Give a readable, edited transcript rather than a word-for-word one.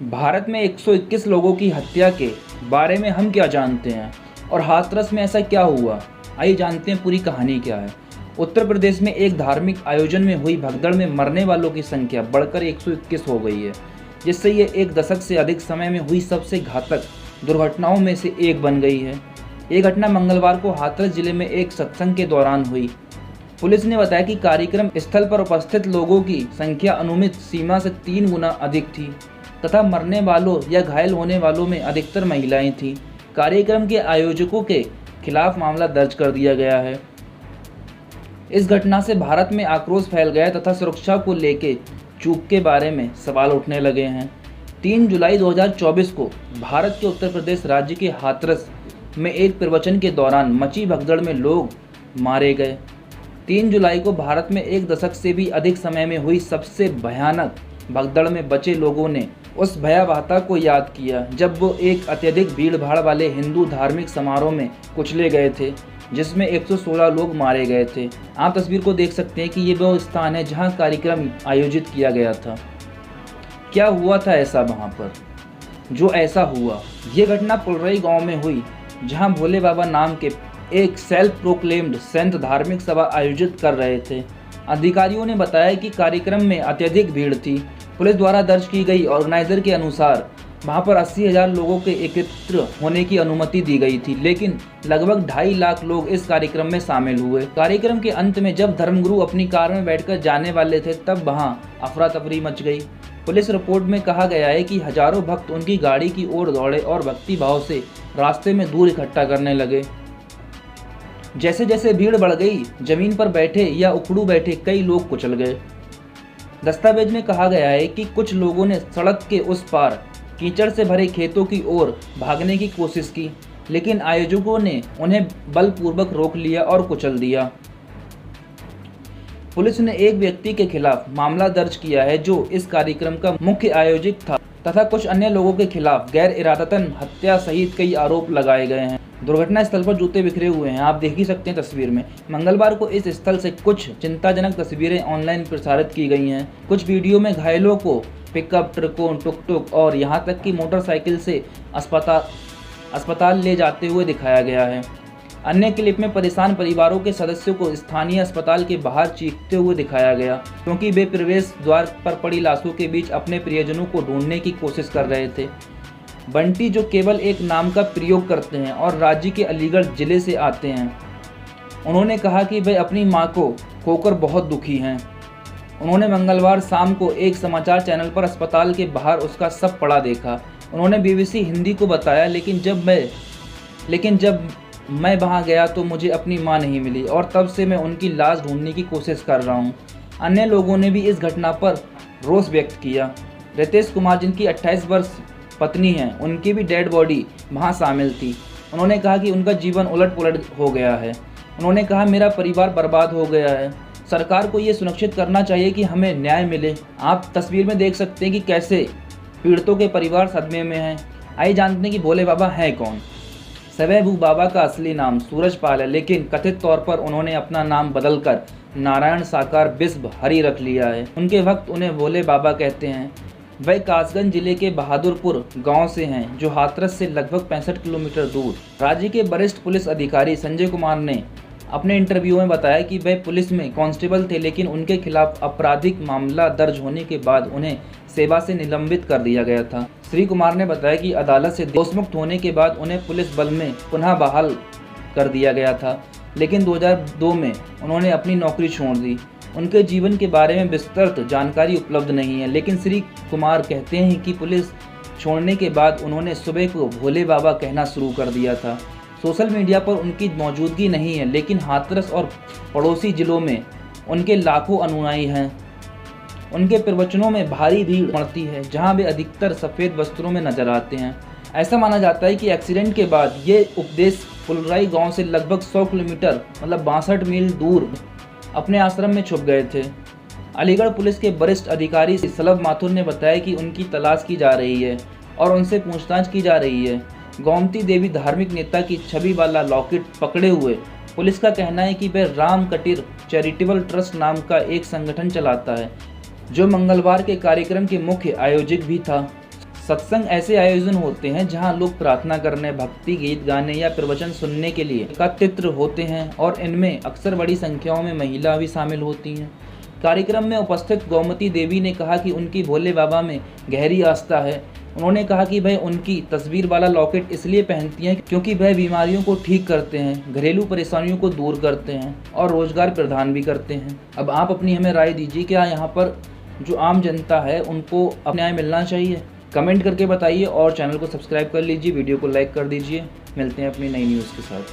भारत में 121 लोगों की हत्या के बारे में हम क्या जानते हैं और हाथरस में ऐसा क्या हुआ? आइए जानते हैं पूरी कहानी क्या है। उत्तर प्रदेश में एक धार्मिक आयोजन में हुई भगदड़ में मरने वालों की संख्या बढ़कर 121 हो गई है, जिससे ये एक दशक से अधिक समय में हुई सबसे घातक दुर्घटनाओं में से एक बन गई है। ये घटना मंगलवार को हाथरस जिले में एक सत्संग के दौरान हुई। पुलिस ने बताया कि कार्यक्रम स्थल पर उपस्थित लोगों की संख्या अनुमित सीमा से 3 गुना अधिक थी तथा मरने वालों या घायल होने वालों में अधिकतर महिलाएं थीं। कार्यक्रम के आयोजकों के खिलाफ मामला दर्ज कर दिया गया है। इस घटना से भारत में आक्रोश फैल गया तथा सुरक्षा को लेकर चूक के बारे में सवाल उठने लगे हैं। 3 जुलाई 2024 को भारत के उत्तर प्रदेश राज्य के हाथरस में एक प्रवचन के दौरान मची भगदड़ में लोग मारे गए। 3 जुलाई को भारत में एक दशक से भी अधिक समय में हुई सबसे भयानक भगदड़ में बचे लोगों ने उस भयावहता को याद किया जब वो एक अत्यधिक भीड़-भाड़ वाले हिंदू धार्मिक समारोह में कुचले गए थे, जिसमें 116 लोग मारे गए थे। आप तस्वीर को देख सकते हैं कि ये वो स्थान है जहां कार्यक्रम आयोजित किया गया था। क्या हुआ था ऐसा वहां पर जो ऐसा हुआ? ये घटना पुलरई गांव में हुई, जहां भोले बाबा नाम के एक सेल्फ प्रोक्लेम्ड संत धार्मिक सभा आयोजित कर रहे थे। अधिकारियों ने बताया कि कार्यक्रम में अत्यधिक भीड़ थी। पुलिस द्वारा दर्ज की गई ऑर्गेनाइजर के अनुसार वहां पर 80,000 लोगों के एकत्र होने की अनुमति दी गई थी, लेकिन लगभग 2.5 लाख लोग इस कार्यक्रम में शामिल हुए। कार्यक्रम के अंत में जब धर्मगुरु अपनी कार में बैठकर जाने वाले थे, तब वहां अफरा तफरी मच गई। पुलिस रिपोर्ट में कहा गया है कि हजारों भक्त उनकी गाड़ी की ओर दौड़े और भक्ति भाव से रास्ते में दूर इकट्ठा करने लगे। जैसे जैसे भीड़ बढ़ गई, जमीन पर बैठे या उखड़ू बैठे कई लोग कुचल गए। दस्तावेज में कहा गया है कि कुछ लोगों ने सड़क के उस पार कीचड़ से भरे खेतों की ओर भागने की कोशिश की, लेकिन आयोजकों ने उन्हें बलपूर्वक रोक लिया और कुचल दिया। पुलिस ने एक व्यक्ति के खिलाफ मामला दर्ज किया है जो इस कार्यक्रम का मुख्य आयोजक था तथा कुछ अन्य लोगों के खिलाफ गैर इरादतन हत्या सहित कई आरोप लगाए गए हैं। दुर्घटना स्थल पर जूते बिखरे हुए हैं, आप देख ही सकते हैं तस्वीर में। मंगलवार को इस स्थल से कुछ चिंताजनक तस्वीरें ऑनलाइन प्रसारित की गई हैं। कुछ वीडियो में घायलों को पिकअप ट्रकों, टुक-टुक और यहां तक कि मोटरसाइकिल से अस्पताल ले जाते हुए दिखाया गया है। अन्य क्लिप में परेशान परिवारों के सदस्यों को स्थानीय अस्पताल के बाहर चीखते हुए दिखाया गया, क्योंकि वे प्रवेश द्वार पर पड़ी लाशों के बीच अपने प्रियजनों को ढूंढने की कोशिश कर रहे थे। बंटी, जो केवल एक नाम का प्रयोग करते हैं और राज्य के अलीगढ़ जिले से आते हैं, उन्होंने कहा कि वे अपनी मां को खोकर बहुत दुखी हैं। उन्होंने मंगलवार शाम को एक समाचार चैनल पर अस्पताल के बाहर उसका शव पड़ा देखा। उन्होंने बीबीसी हिंदी को बताया, लेकिन जब मैं वहां गया तो मुझे अपनी मां नहीं मिली और तब से मैं उनकी लाश ढूंढने की कोशिश कर रहा हूं। अन्य लोगों ने भी इस घटना पर रोष व्यक्त किया। रितेश कुमार, जिनकी 28 वर्ष पत्नी हैं, उनकी भी डेड बॉडी वहां शामिल थी। उन्होंने कहा कि उनका जीवन उलट-पुलट हो गया है। उन्होंने कहा, मेरा परिवार बर्बाद हो गया है। सरकार को ये सुनिश्चित करना चाहिए कि हमें न्याय मिले। आप तस्वीर में देख सकते हैं कि कैसे पीड़ितों के परिवार सदमे में हैं। आइए जानते हैं कि भोले बाबा हैं कौन। स्वयंभू बाबा का असली नाम सूरजपाल है, लेकिन कथित तौर पर उन्होंने अपना नाम बदलकर नारायण साकार बिस्व हरि रख लिया है। उनके भक्त उन्हें भोले बाबा कहते हैं। वह कासगंज जिले के बहादुरपुर गांव से हैं, जो हाथरस से लगभग 65 किलोमीटर दूर। राज्य के वरिष्ठ पुलिस अधिकारी संजय कुमार ने अपने इंटरव्यू में बताया कि वह पुलिस में कांस्टेबल थे, लेकिन उनके खिलाफ आपराधिक मामला दर्ज होने के बाद उन्हें सेवा से निलंबित कर दिया गया था। श्री कुमार ने बताया कि अदालत से दोषमुक्त होने के बाद उन्हें पुलिस बल में पुनः बहाल कर दिया गया था, लेकिन 2002 में उन्होंने अपनी नौकरी छोड़ दी। उनके जीवन के बारे में विस्तृत जानकारी उपलब्ध नहीं है, लेकिन श्री कुमार कहते हैं कि पुलिस छोड़ने के बाद उन्होंने सुबह को भोले बाबा कहना शुरू कर दिया था। सोशल मीडिया पर उनकी मौजूदगी नहीं है, लेकिन हाथरस और पड़ोसी जिलों में उनके लाखों अनुयायी हैं। उनके प्रवचनों में भारी भीड़ पड़ती है, जहां वे अधिकतर सफ़ेद वस्त्रों में नजर आते हैं। ऐसा माना जाता है कि एक्सीडेंट के बाद ये उपदेश पुलराई गांव से लगभग 100 किलोमीटर मतलब 62 मील दूर अपने आश्रम में छुप गए थे। अलीगढ़ पुलिस के वरिष्ठ अधिकारी सलभ माथुर ने बताया कि उनकी तलाश की जा रही है और उनसे पूछताछ की जा रही है। गोमती देवी धार्मिक नेता की छवि वाला लॉकेट पकड़े हुए पुलिस का कहना है कि वह राम कटीर चैरिटेबल ट्रस्ट नाम का एक संगठन चलाता है, जो मंगलवार के कार्यक्रम के मुख्य आयोजक भी था। सत्संग ऐसे आयोजन होते हैं जहां लोग प्रार्थना करने, भक्ति गीत गाने या प्रवचन सुनने के लिए एकत्रित होते हैं और इनमें अक्सर बड़ी संख्याओं में महिला भी शामिल होती हैं। कार्यक्रम में उपस्थित गोमती देवी ने कहा कि उनकी भोले बाबा में गहरी आस्था है। उन्होंने कहा कि वह उनकी तस्वीर वाला लॉकेट इसलिए पहनती हैं क्योंकि वह बीमारियों को ठीक करते हैं, घरेलू परेशानियों को दूर करते हैं और रोजगार प्रदान भी करते हैं। अब आप अपनी हमें राय दीजिए, क्या यहाँ पर जो आम जनता है उनको न्याय मिलना चाहिए? कमेंट करके बताइए और चैनल को सब्सक्राइब कर लीजिए, वीडियो को लाइक कर दीजिए। मिलते हैं अपनी नई न्यूज़ के साथ।